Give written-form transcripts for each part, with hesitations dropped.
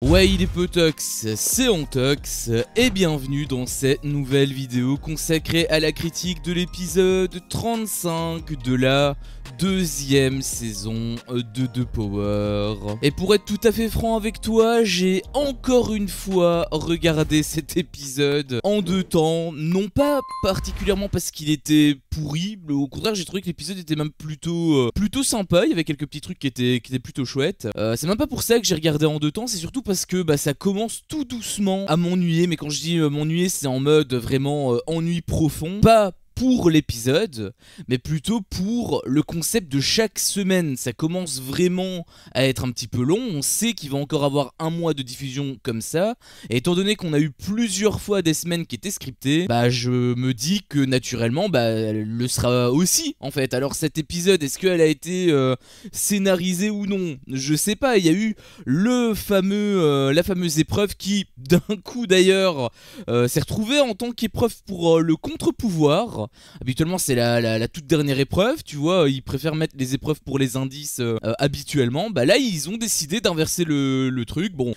Ouais, il est potox, c'est Ontox, et bienvenue dans cette nouvelle vidéo consacrée à la critique de l'épisode 35 de la deuxième saison de The Power. Et pour être tout à fait franc avec toi, j'ai encore une fois regardé cet épisode en deux temps, non pas particulièrement parce qu'il était pourri, mais au contraire j'ai trouvé que l'épisode était même plutôt sympa, il y avait quelques petits trucs qui étaient plutôt chouettes. C'est même pas pour ça que j'ai regardé en deux temps, c'est surtout parce que ça commence tout doucement à m'ennuyer, mais quand je dis m'ennuyer, c'est en mode vraiment ennui profond, pas pour l'épisode, mais plutôt pour le concept de chaque semaine. Ça commence vraiment à être un petit peu long, on sait qu'il va encore avoir un mois de diffusion comme ça, et étant donné qu'on a eu plusieurs fois des semaines qui étaient scriptées, je me dis que naturellement, elle le sera aussi, en fait. Alors cet épisode, est-ce qu'elle a été scénarisée ou non? Je sais pas, il y a eu la fameuse épreuve qui, d'un coup d'ailleurs, s'est retrouvée en tant qu'épreuve pour le contre-pouvoir. Habituellement c'est la toute dernière épreuve, tu vois, ils préfèrent mettre les épreuves pour les indices habituellement. Là ils ont décidé d'inverser le truc. Bon,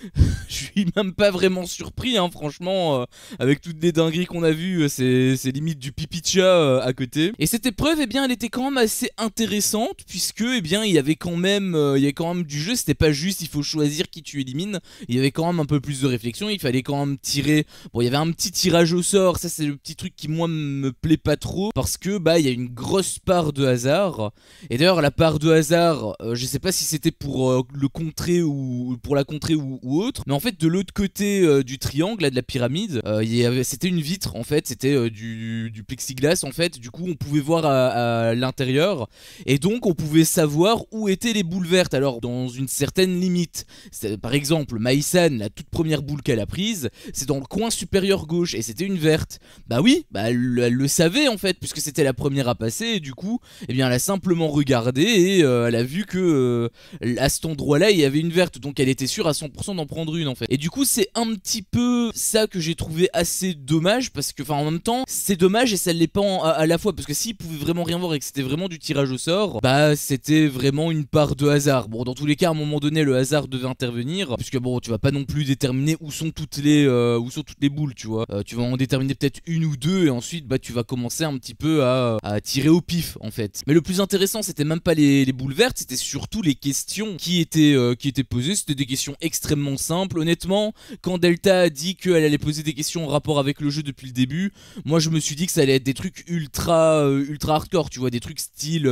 je suis même pas vraiment surpris, hein, franchement, avec toutes les dingueries qu'on a vues, c'est limite du pipi de chat à côté. Et cette épreuve, elle était quand même assez intéressante, puisque il y avait quand même du jeu, c'était pas juste il faut choisir qui tu élimines, il y avait quand même un peu plus de réflexion, il fallait quand même tirer. Bon, il y avait un petit tirage au sort, ça c'est le petit truc qui moi me plaît pas trop, parce que il y a une grosse part de hasard. Et d'ailleurs la part de hasard, je sais pas si c'était pour le contrer ou pour la contrer ou autre, mais en fait de l'autre côté du triangle là, de la pyramide, c'était une vitre en fait, c'était du plexiglas en fait, du coup on pouvait voir à l'intérieur, et donc on pouvait savoir où étaient les boules vertes, alors dans une certaine limite. Par exemple Maïsan, la toute première boule qu'elle a prise, c'est dans le coin supérieur gauche, et c'était une verte. Oui, elle le savait en fait, puisque c'était la première à passer, et du coup elle a simplement regardé et elle a vu que à cet endroit là il y avait une verte, donc elle était sûre à 100% d'en prendre une en fait. Et du coup c'est un petit peu ça que j'ai trouvé assez dommage, parce que en même temps c'est dommage et ça l'est pas à la fois, parce que s'ils pouvaient vraiment rien voir et que c'était vraiment du tirage au sort, c'était vraiment une part de hasard. Bon, dans tous les cas à un moment donné le hasard devait intervenir, puisque bon, tu vas pas non plus déterminer où sont toutes les boules, tu vois. Tu vas en déterminer peut-être une ou deux, et ensuite tu vas commencer un petit peu à tirer au pif en fait. Mais le plus intéressant c'était même pas les boules vertes, c'était surtout les questions qui étaient posées. C'était des questions extrêmement simples. Honnêtement, quand Delta a dit qu'elle allait poser des questions en rapport avec le jeu depuis le début, moi je me suis dit que ça allait être des trucs ultra hardcore, tu vois, des trucs style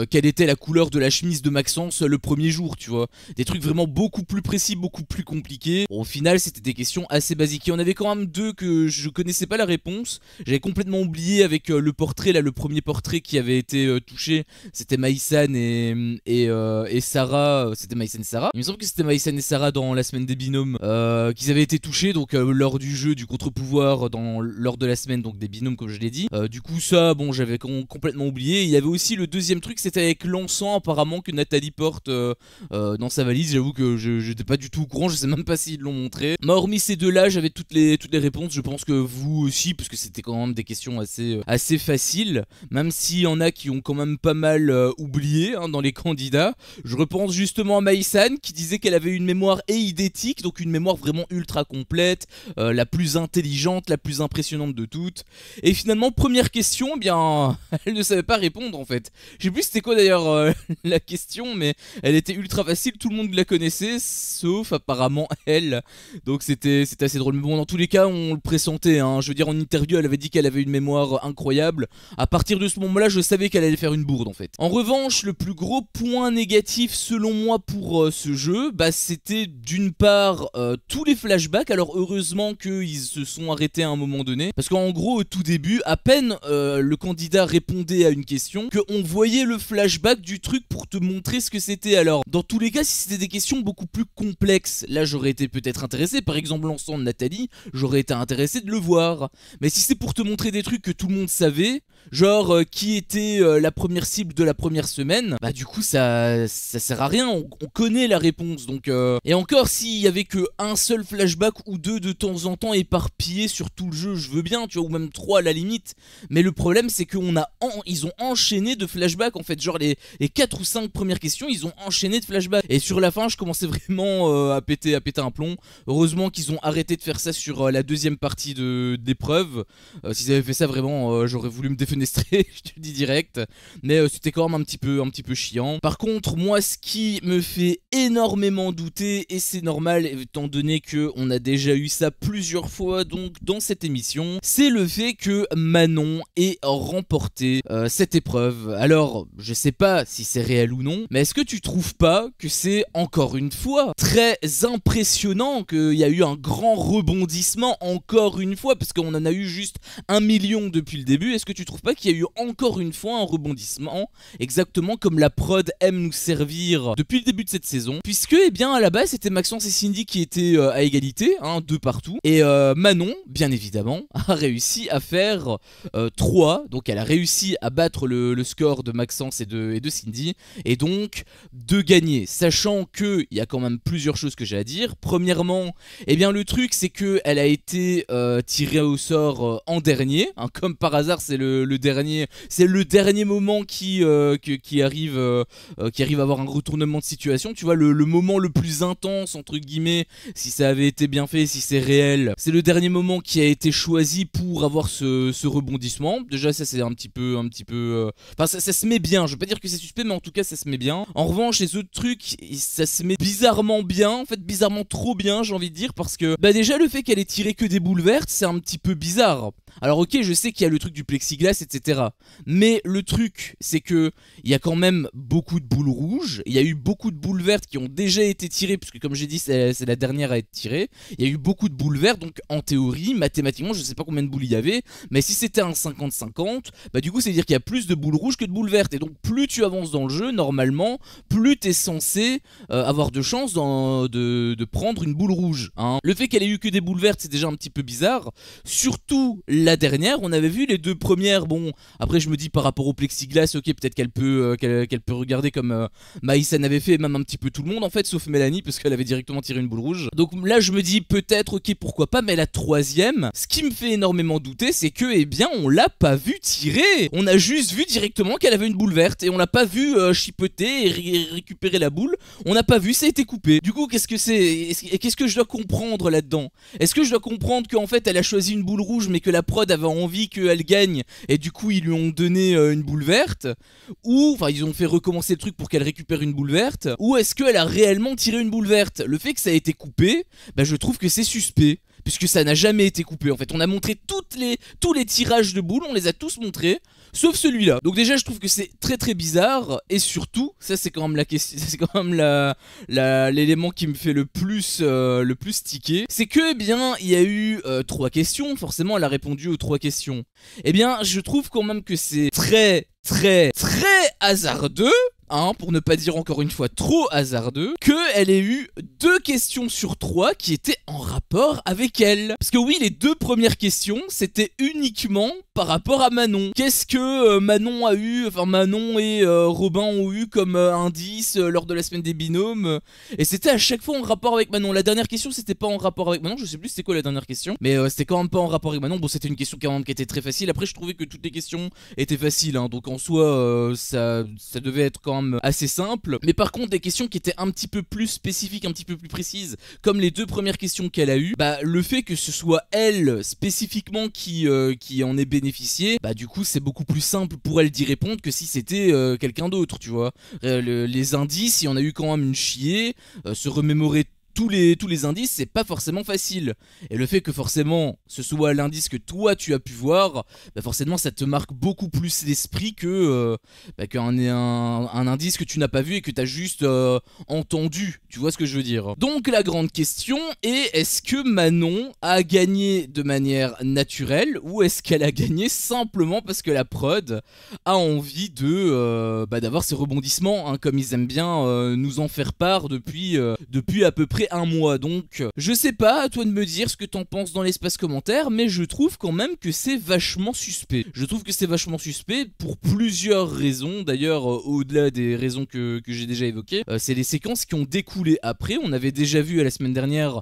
quelle était la couleur de la chemise de Maxence le premier jour, tu vois, des trucs vraiment beaucoup plus précis, beaucoup plus compliqués. Bon, au final c'était des questions assez basiques. Il y en avait quand même deux que je connaissais pas la réponse, j'avais complètement oublié, avec le portrait là, le premier portrait qui avait été touché, c'était Maïsan et Sarah. C'était Maïsan et Sarah, il me semble que c'était Maïsan et Sarah dans la semaine des binômes qu'ils avaient été touchés, donc lors du jeu du contre-pouvoir, lors de la semaine donc des binômes comme je l'ai dit. Du coup ça, bon, j'avais complètement oublié. Il y avait aussi le deuxième truc, c'était avec l'encens apparemment que Nathalie porte dans sa valise. J'avoue que j'étais pas du tout au courant, je sais même pas s'ils l'ont montré. Mais hormis ces deux là, j'avais toutes les réponses, je pense que vous aussi, parce que c'était quand même des questions assez faciles, même s'il y en a qui ont quand même pas mal oublié, hein, dans les candidats. Je repense justement à Maïsan qui disait qu'elle avait une mémoire eidétique, donc une mémoire vraiment ultra complète, la plus intelligente, la plus impressionnante de toutes. Et finalement, première question, elle ne savait pas répondre en fait. Je sais plus c'était quoi d'ailleurs la question, mais elle était ultra facile, tout le monde la connaissait, sauf apparemment elle. Donc c'était assez drôle. Mais bon, dans tous les cas, on le pressentait, hein. Je veux dire, en interview, elle avait dit qu'elle avait une mémoire incroyable. À partir de ce moment-là, je savais qu'elle allait faire une bourde en fait. En revanche, le plus gros point négatif selon moi pour ce jeu, c'était d'une part tous les flashbacks. Alors heureusement qu'ils se sont arrêtés à un moment donné, parce qu'en gros au tout début, à peine le candidat répondait à une question, qu'on voyait le flashback du truc pour te montrer ce que c'était. Alors dans tous les cas, si c'était des questions beaucoup plus complexes, là j'aurais été peut-être intéressé. Par exemple l'encens de Nathalie, j'aurais été intéressé de le voir. Mais si c'est pour te montrer des trucs que tout le monde savait. Genre qui était la première cible de la première semaine. Bah du coup ça sert à rien, on connaît la réponse. Donc et encore s'il y avait que un seul flashback ou deux de temps en temps éparpillés sur tout le jeu, je veux bien, tu vois, ou même 3 à la limite. Mais le problème c'est ils ont enchaîné de flashbacks en fait. Genre les 4 ou 5 premières questions, ils ont enchaîné de flashbacks. Et sur la fin je commençais vraiment à péter un plomb. Heureusement qu'ils ont arrêté de faire ça sur la deuxième partie d'épreuve. S'ils avaient fait ça vraiment j'aurais voulu me défenestrer, je te le dis direct. Mais c'était quand même un petit peu chiant. Par contre moi ce qui me fait énormément douter, et c'est normal étant donné que on a déjà eu ça plusieurs fois donc dans cette émission, c'est le fait que Manon ait remporté cette épreuve. Alors je sais pas si c'est réel ou non, mais est-ce que tu trouves pas que c'est encore une fois très impressionnant, qu'il y a eu un grand rebondissement encore une fois, parce qu'on en a eu juste 1 million depuis le début. Est-ce que tu trouves pas qu'il y a eu encore une fois un rebondissement, exactement comme la prod aime nous servir depuis le début de cette saison, puisque eh bien à la base c'était Maxence et Cindy qui étaient à égalité, hein, 2 partout, et Manon bien évidemment a réussi à faire 3, donc elle a réussi à battre le score de Maxence et de Cindy, et donc de gagner, sachant que il y a quand même plusieurs choses que j'ai à dire. Premièrement, eh bien le truc c'est que elle a été tirée au sort en dernier, hein, comme par hasard c'est le dernier moment qui arrive à avoir un retournement de situation, tu vois, le moment le plus intense entre guillemets, si ça avait été bien fait, si c'est réel, c'est le dernier moment qui a été choisi pour avoir ce rebondissement. Déjà ça c'est un petit peu enfin ça se met bien, je veux pas dire que c'est suspect, mais en tout cas ça se met bien. En revanche les autres trucs, ça se met bizarrement bien, en fait bizarrement trop bien j'ai envie de dire, parce que bah déjà le fait qu'elle ait tiré que des boules vertes c'est un petit peu bizarre. Alors ok je sais qu'il y a le truc du plexiglas etc, mais le truc c'est que il y a quand même beaucoup de boules rouges, il y a eu beaucoup de boules vertes qui ont déjà été tirées, puisque comme j'ai dit c'est la dernière à être tirée. Il y a eu beaucoup de boules vertes, donc en théorie, mathématiquement, je sais pas combien de boules il y avait, mais si c'était un 50-50, bah du coup c'est à dire qu'il y a plus de boules rouges que de boules vertes, et donc plus tu avances dans le jeu, normalement, plus t'es censé avoir de chances de prendre une boule rouge, hein. Le fait qu'elle ait eu que des boules vertes c'est déjà un petit peu bizarre, surtout la dernière. On avait vu les 2 premières, bon après je me dis par rapport au plexiglas, ok peut-être qu'elle peut regarder comme Maïsan avait fait, et même un petit peu tout le monde en fait, sauf Mélanie parce qu'elle avait directement tiré une boule rouge. Donc là je me dis peut-être ok pourquoi pas, mais la troisième, ce qui me fait énormément douter c'est que eh bien on l'a pas vu tirer, on a juste vu directement qu'elle avait une boule verte, et on l'a pas vu chipoter et récupérer la boule, on n'a pas vu, ça a été coupé. Du coup qu'est-ce que c'est, qu'est-ce que je dois comprendre là-dedans? Est-ce que je dois comprendre qu'en fait elle a choisi une boule rouge mais que la prod avait envie qu'elle gagne et du coup ils lui ont donné une boule verte, ou enfin ils ont fait recommencer le truc pour qu'elle récupère une boule verte, ou est-ce qu'elle a réellement tiré une boule verte? Le fait que ça a été coupé, bah je trouve que c'est suspect, puisque ça n'a jamais été coupé en fait. On a montré tous les tirages de boules, on les a tous montrés, sauf celui-là. Donc déjà je trouve que c'est très très bizarre, et surtout, ça c'est quand même la question, c'est quand même l'élément qui me fait le plus tiquer, c'est que eh bien il y a eu 3 questions, forcément elle a répondu aux 3 questions. Eh bien je trouve quand même que c'est très hasardeux, hein, pour ne pas dire encore une fois trop hasardeux, qu'elle ait eu 2 questions sur 3 qui étaient en rapport avec elle. Parce que oui, les 2 premières questions, c'était uniquement par rapport à Manon. Qu'est-ce que Manon a eu, enfin Manon et Robin ont eu comme indice lors de la semaine des binômes, et c'était à chaque fois en rapport avec Manon. La dernière question, c'était pas en rapport avec Manon, je sais plus c'était quoi la dernière question, mais c'était quand même pas en rapport avec Manon. Bon, c'était une question quand même qui était très facile. Après, je trouvais que toutes les questions étaient faciles, hein, donc en soi, ça devait être quand même assez simple. Mais par contre, des questions qui étaient un petit peu plus spécifiques, un petit peu plus précises, comme les 2 premières questions qu'elle a eues, bah le fait que ce soit elle spécifiquement qui en ait bénéficié, bah du coup c'est beaucoup plus simple pour elle d'y répondre que si c'était quelqu'un d'autre, tu vois. Les indices, il y en a eu quand même une chier, se remémorer tous les indices, c'est pas forcément facile. Et le fait que forcément ce soit l'indice que toi tu as pu voir, bah forcément ça te marque beaucoup plus l'esprit que qu'un indice que tu n'as pas vu et que tu as juste entendu. Tu vois ce que je veux dire? Donc la grande question est, est-ce que Manon a gagné de manière naturelle, ou est-ce qu'elle a gagné simplement parce que la prod a envie d'avoir ces rebondissements, hein, comme ils aiment bien nous en faire part depuis à peu près un mois. Donc je sais pas, à toi de me dire ce que t'en penses dans l'espace commentaire, mais je trouve quand même que c'est vachement suspect. Je trouve que c'est vachement suspect pour plusieurs raisons. D'ailleurs, au-delà des raisons que j'ai déjà évoquées, c'est les séquences qui ont découlé après. On avait déjà vu la semaine dernière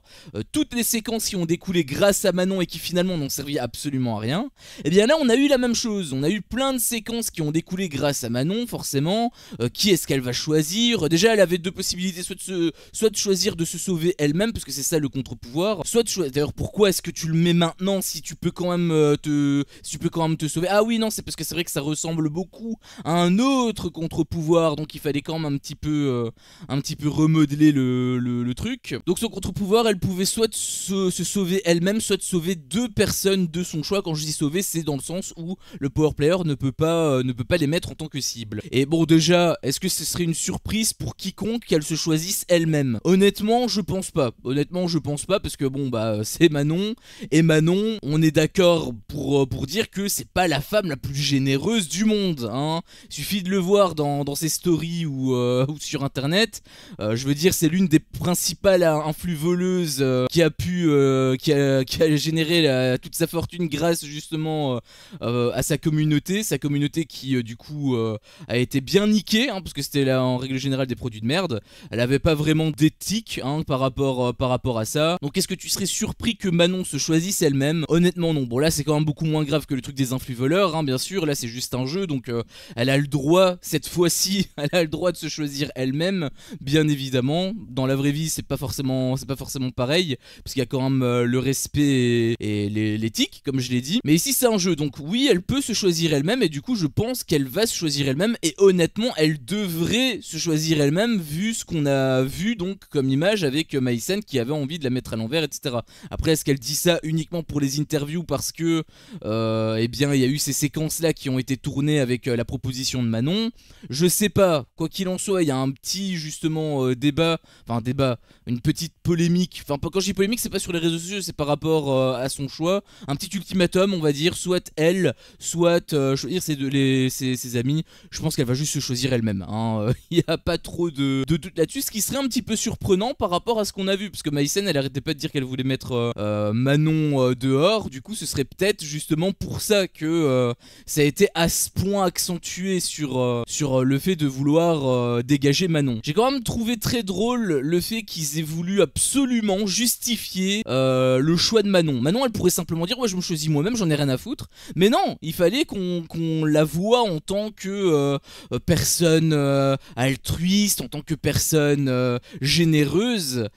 toutes les séquences qui ont découlé grâce à Manon et qui finalement n'ont servi absolument à rien. Et bien là, on a eu la même chose. On a eu plein de séquences qui ont découlé grâce à Manon, forcément. Qui est-ce qu'elle va choisir? Déjà, elle avait deux possibilités, soit de choisir de se sauver elle-même, parce que c'est ça le contre-pouvoir, soit de choisir. D'ailleurs, pourquoi est-ce que tu le mets maintenant si tu peux quand même te sauver? Ah oui, non, c'est parce que c'est vrai que ça ressemble beaucoup à un autre contre-pouvoir, donc il fallait quand même un petit peu remodeler le truc. Donc son contre-pouvoir, elle pouvait soit se sauver elle-même, soit de sauver deux personnes de son choix. Quand je dis sauver, c'est dans le sens où le power player ne peut pas les mettre en tant que cible. Et bon, déjà, est-ce que ce serait une surprise pour quiconque qu'elle se choisisse elle-même? Honnêtement, je pense pas. Parce que bon, bah, c'est Manon. Et Manon, on est d'accord pour dire que c'est pas la femme la plus généreuse du monde, hein. Il suffit de le voir dans ses stories ou sur internet. Je veux dire, c'est l'une des principales influvoleuses qui a généré toute sa fortune grâce justement à sa communauté qui du coup a été bien niquée, hein, parce que c'était là en règle générale des produits de merde. Elle avait pas vraiment d'éthique, hein, par rapport à ça. Donc est-ce que tu serais surpris que Manon se choisisse elle-même? Honnêtement non. Bon, là c'est quand même beaucoup moins grave que le truc des influvoleurs, hein, bien sûr. Là c'est juste un jeu, donc elle a le droit, cette fois-ci, elle a le droit de se choisir elle-même, bien évidemment. Dans la vraie vie c'est pas forcément pareil, parce qu'il y a quand même le respect et l'éthique, comme je l'ai dit. Mais ici c'est un jeu, donc oui, elle peut se choisir elle-même, et du coup je pense qu'elle va se choisir elle-même, et honnêtement elle devrait se choisir elle-même, vu ce qu'on a vu donc comme image avec Maïsen qui avait envie de la mettre à l'envers, etc. Après, est-ce qu'elle dit ça uniquement pour les interviews parce que eh bien il y a eu ces séquences là qui ont été tournées avec la proposition de Manon? Je sais pas. Quoi qu'il en soit, il y a un petit justement une petite polémique. Enfin, quand je dis polémique, c'est pas sur les réseaux sociaux, c'est par rapport à son choix. Un petit ultimatum, on va dire, soit elle, soit choisir ses amis. Je pense qu'elle va juste se choisir elle-même, hein. Il n'y a pas trop de doute là-dessus, ce qui serait un petit peu surprenant par rapport à ce qu'on a vu, parce que Maïsen, elle arrêtait pas de dire qu'elle voulait mettre Manon dehors. Du coup, ce serait peut-être justement pour ça que ça a été à ce point accentué sur le fait de vouloir dégager Manon. J'ai quand même trouvé très drôle le fait qu'ils aient voulu absolument justifier le choix de Manon. Manon, elle pourrait simplement dire ouais, je me choisis moi-même, j'en ai rien à foutre. Mais non, il fallait qu'on la voie en tant que personne altruiste, en tant que personne généreuse,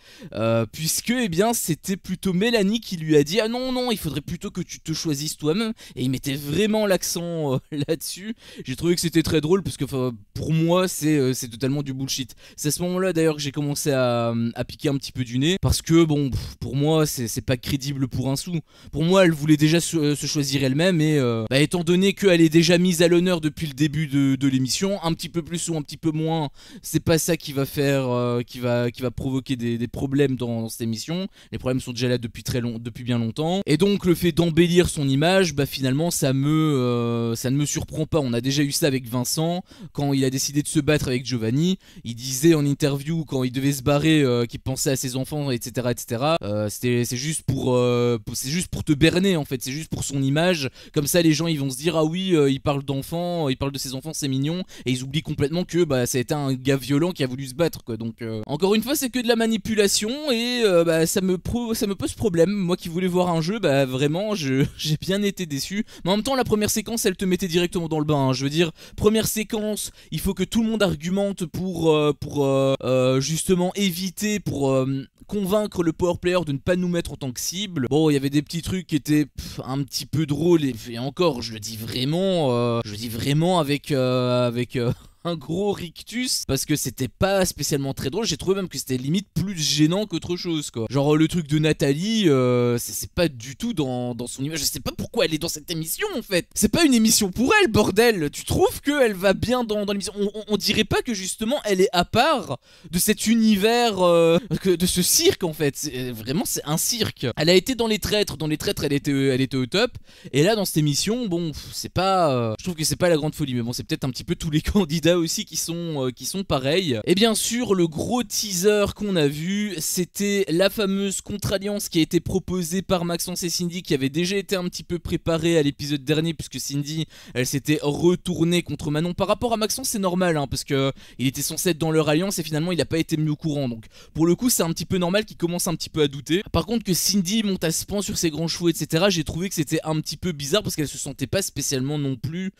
puisque eh bien c'était plutôt Mélanie qui lui a dit ah non, il faudrait plutôt que tu te choisisses toi-même, et il mettait vraiment l'accent là-dessus. J'ai trouvé que c'était très drôle, parce que pour moi c'est totalement du bullshit. C'est à ce moment-là d'ailleurs que j'ai commencé à piquer un petit peu du nez, parce que bon, pour moi c'est pas crédible pour un sou. Pour moi elle voulait déjà se choisir elle-même, et étant donné qu'elle est déjà mise à l'honneur depuis le début de l'émission, un petit peu plus ou un petit peu moins, c'est pas ça qui va faire qui va provoquer des problèmes dans cette émission. Les problèmes sont déjà là depuis bien longtemps, et donc le fait d'embellir son image, finalement ça ne me surprend pas. On a déjà eu ça avec Vincent quand il a décidé de se battre avec Giovanni. Il disait en interview quand il devait se barrer qu'il pensait à ses enfants, etc., c'est juste pour te berner en fait, c'est juste pour son image. Comme ça les gens ils vont se dire ah oui, il parle d'enfants, il parle de ses enfants, c'est mignon, et ils oublient complètement que ça a été un gars violent qui a voulu se battre, quoi. Donc encore une fois c'est que de la manipulation, et ça me pose problème. Moi qui voulais voir un jeu, vraiment j'ai bien été déçu. Mais en même temps la première séquence elle te mettait directement dans le bain, hein. Je veux dire, première séquence, il faut que tout le monde argumente pour justement éviter, pour convaincre le power player de ne pas nous mettre en tant que cible. Bon, il y avait des petits trucs qui étaient un petit peu drôles, et encore je le dis vraiment avec un gros rictus, parce que c'était pas spécialement très drôle. J'ai trouvé même que c'était limite plus gênant qu'autre chose, quoi. Genre le truc de Nathalie, c'est pas du tout dans son image. Je sais pas pourquoi elle est dans cette émission en fait. C'est pas une émission pour elle, bordel. Tu trouves qu'elle va bien dans l'émission? On dirait pas que justement elle est à part de cet univers, de ce cirque en fait. Vraiment c'est un cirque. Elle a été dans les traîtres elle était au top. Et là dans cette émission, bon, c'est pas, je trouve que c'est pas la grande folie. Mais bon, c'est peut-être un petit peu tous les candidats là aussi qui sont pareils. Et bien sûr, le gros teaser qu'on a vu, c'était la fameuse contre-alliance qui a été proposée par Maxence et Cindy, qui avait déjà été un petit peu préparée à l'épisode dernier, puisque Cindy, elle s'était retournée contre Manon. Par rapport à Maxence, c'est normal, hein, parce que il était censé être dans leur alliance et finalement il n'a pas été mis au courant. Donc pour le coup, c'est un petit peu normal qu'il commence un petit peu à douter. Par contre, que Cindy monte à ce pan sur ses grands chevaux, etc., j'ai trouvé que c'était un petit peu bizarre parce qu'elle se sentait pas spécialement non plus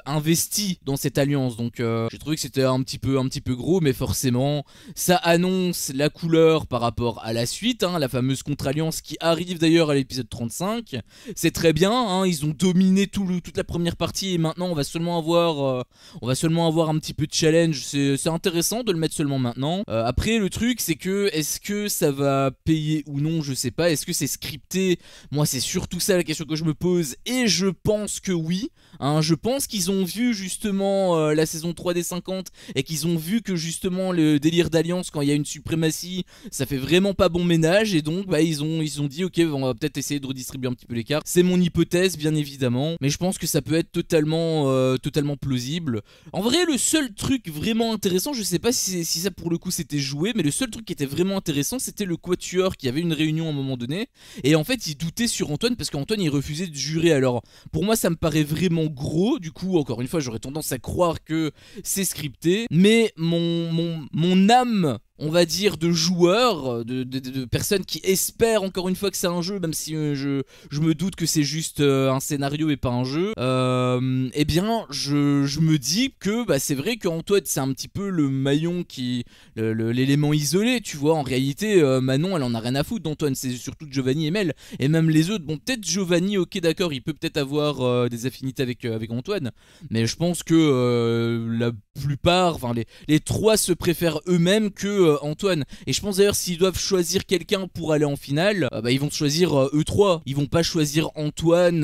investie dans cette alliance. Donc j'ai trouvé que c'était un petit peu gros, mais forcément ça annonce la couleur par rapport à la suite, hein, la fameuse contre-alliance qui arrive d'ailleurs à l'épisode 35. C'est très bien, hein, ils ont dominé toute la première partie et maintenant on va seulement avoir un petit peu de challenge. C'est intéressant de le mettre seulement maintenant. Après le truc c'est que est-ce que ça va payer ou non, je sais pas. Est-ce que c'est scripté? Moi c'est surtout ça la question que je me pose et je pense que oui, hein, je pense qu'ils ont vu justement la saison 3 des 50 et qu'ils ont vu que justement le délire d'alliance quand il y a une suprématie ça fait vraiment pas bon ménage et donc bah, ils ont dit ok on va peut-être essayer de redistribuer un petit peu les cartes. C'est mon hypothèse bien évidemment, mais je pense que ça peut être totalement plausible. En vrai le seul truc vraiment intéressant, je sais pas si ça pour le coup c'était joué, mais le seul truc qui était vraiment intéressant c'était le quatuor qui avait une réunion à un moment donné et en fait il doutait sur Antoine parce qu'Antoine il refusait de jurer. Alors pour moi ça me paraît vraiment gros, du coup encore une fois j'aurais tendance à croire que c'est scripté, mais mon âme on va dire de joueurs, de personnes qui espèrent encore une fois que c'est un jeu, même si je me doute que c'est juste un scénario et pas un jeu, eh bien je me dis que bah, c'est vrai qu'Antoine c'est un petit peu le maillon qui, l'élément isolé, tu vois. En réalité Manon elle en a rien à foutre d'Antoine, c'est surtout Giovanni et Mel, et même les autres, bon peut-être Giovanni ok d'accord il peut peut-être avoir des affinités avec Antoine, mais je pense que la plupart, enfin les trois se préfèrent eux-mêmes que Antoine. Et je pense d'ailleurs s'ils doivent choisir quelqu'un pour aller en finale, bah, ils vont choisir eux trois. Ils vont pas choisir Antoine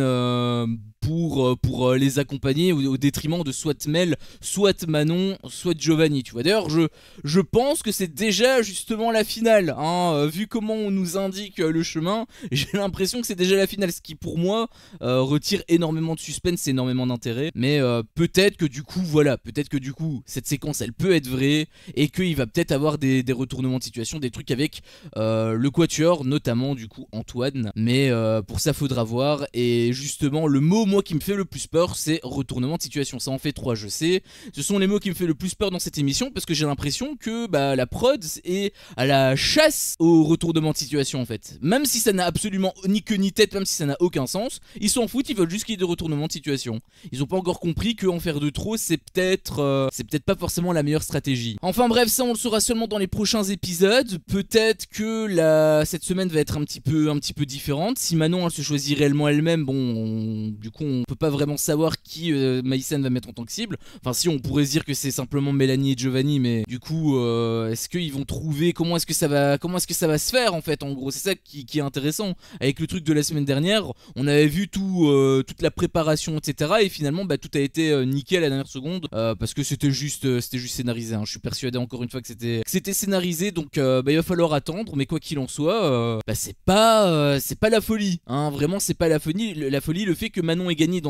pour les accompagner au détriment de soit Mel, soit Manon, soit Giovanni, tu vois. D'ailleurs je pense que c'est déjà justement la finale, hein, vu comment on nous indique le chemin, j'ai l'impression que c'est déjà la finale, ce qui pour moi retire énormément de suspense et énormément d'intérêt. Mais peut-être que du coup voilà, peut-être que du coup cette séquence elle peut être vraie et qu'il va peut-être avoir des retournements de situation, des trucs avec le quatuor, notamment du coup Antoine. Mais pour ça faudra voir. Et justement le mot moi qui me fait le plus peur c'est retournement de situation. Ça en fait 3 je sais. Ce sont les mots qui me fait le plus peur dans cette émission parce que j'ai l'impression que bah, la prod est à la chasse au retournement de situation en fait. Même si ça n'a absolument ni queue ni tête, même si ça n'a aucun sens, ils s'en foutent, ils veulent juste qu'il y ait des retournements de situation. Ils ont pas encore compris qu'en faire de trop c'est peut-être pas forcément la meilleure stratégie. Enfin bref, ça on le saura seulement dans les prochains épisodes. Peut-être que cette semaine va être un petit peu différente. Si Manon elle se choisit réellement elle-même, bon du coup on peut pas vraiment savoir qui Maïsen va mettre en tant que cible. Enfin si, on pourrait se dire que c'est simplement Mélanie et Giovanni, mais du coup est-ce qu'ils vont trouver comment est-ce que ça va se faire en fait, en gros c'est ça qui est intéressant. Avec le truc de la semaine dernière on avait vu toute la préparation etc et finalement bah, tout a été nickel à la dernière seconde parce que c'était juste scénarisé, hein. Je suis persuadé encore une fois que c'était scénarisé, donc bah, il va falloir attendre, mais quoi qu'il en soit bah, c'est pas la folie, hein. Vraiment c'est pas la folie, le fait que Manon ait gagné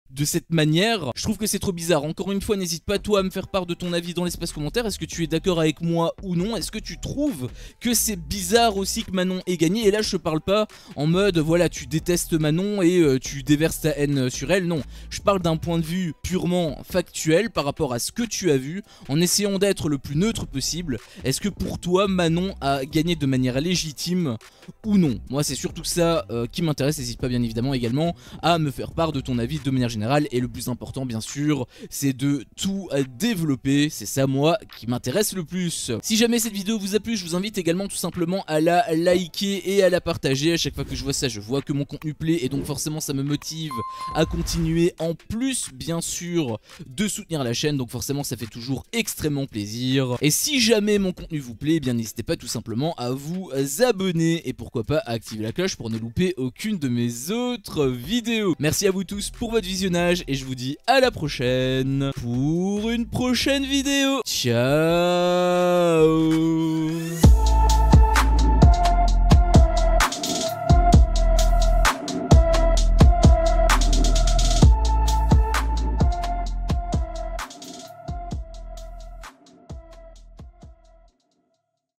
de cette manière, je trouve que c'est trop bizarre. Encore une fois, n'hésite pas toi à me faire part de ton avis dans l'espace commentaire. Est-ce que tu es d'accord avec moi ou non? Est-ce que tu trouves que c'est bizarre aussi que Manon ait gagné? Et là je parle pas en mode voilà tu détestes Manon et tu déverses ta haine sur elle, non. Je parle d'un point de vue purement factuel par rapport à ce que tu as vu, en essayant d'être le plus neutre possible. Est-ce que pour toi Manon a gagné de manière légitime ou non? Moi c'est surtout ça qui m'intéresse. N'hésite pas bien évidemment également à me faire part de ton avis de manière générale. Et le plus important bien sûr c'est de tout développer, c'est ça moi qui m'intéresse le plus. Si jamais cette vidéo vous a plu, je vous invite également tout simplement à la liker et à la partager. À chaque fois que je vois ça, je vois que mon contenu plaît et donc forcément ça me motive à continuer, en plus bien sûr de soutenir la chaîne, donc forcément ça fait toujours extrêmement plaisir. Et si jamais mon contenu vous plaît, eh bien n'hésitez pas tout simplement à vous abonner et pourquoi pas à activer la cloche pour ne louper aucune de mes autres vidéos. Merci à vous tous pour votre visionnage et je vous dis à la prochaine pour une prochaine vidéo. Ciao.